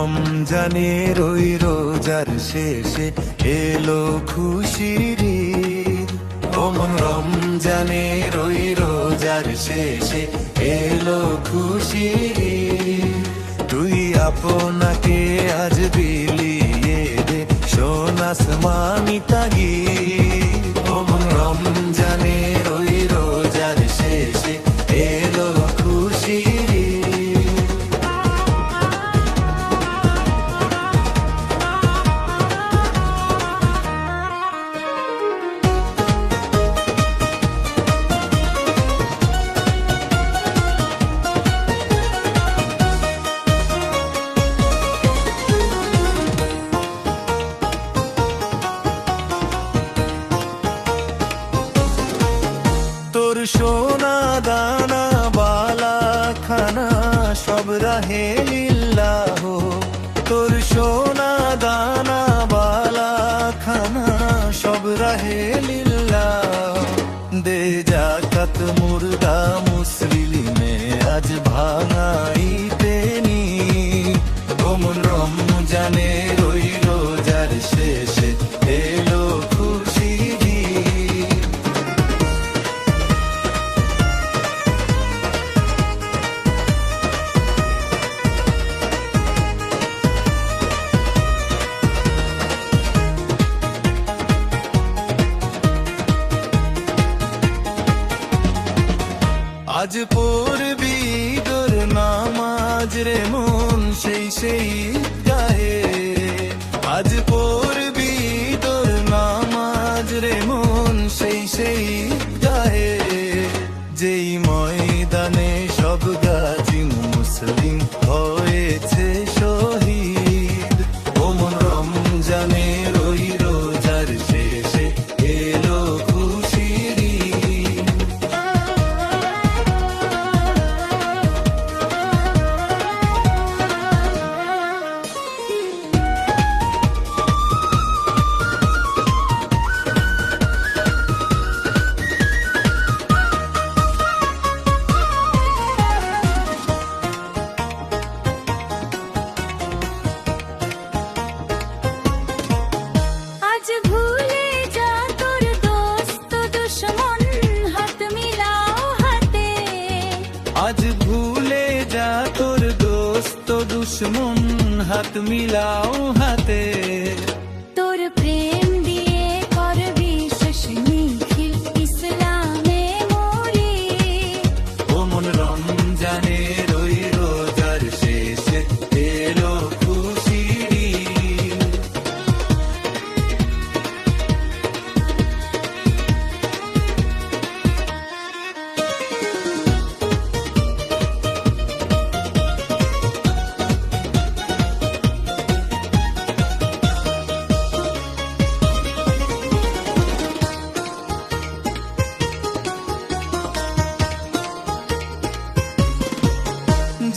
রমজানের ওই রোজার শেষে এলো খুশির ঈদ। ও মন রমজানের ওই রোজার শেষে এলো খুশির ঈদ। তুই আপনাকে আজ বিলিয়ে দে শোন আসমানি তাগিদ। ও মন রমজানের ওই রোজার শেষে এলো খুশির ঈদ। তোর সোনা দানা বালা খানা সব রাহে লিল্লাহ। তোর সোনা দানা বালা খানা সব রাহে লিল্লাহ। দে জাকাত মুর্দা মুসলিমে আজ ভাঙাইতে নি। ওমন রমজানের ওই রোজার শেষে এলো খুশির ঈদ। আজ পড়বি তোর নামাজ রে মন সেই গায়ে। আজ পড়বি তোর নামাজ রে মন সেই গায়ে। যেই ময়দানে সব গাজী মুসলিম হয়েছে শহীদ। ও মন রমজানের ওই রোজার শেষে এলো খুশির ঈদ। আজ ভুলে যা তোর দোস্ত দুশমন হাত মিলাও হাতে। আজ ভুলে যা তোর দোস্ত দুশ্মন হাত মিলাও হাতে। তোর প্রেম দিয়ে করবি শেষ নিখিল ইসলামে মরি। ও মন রমজানের ওই রোজার শেষে এলো খুশির ঈদ।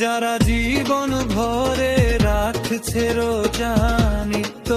যারা জীবন ভরে রাখছে রোজা নিত্য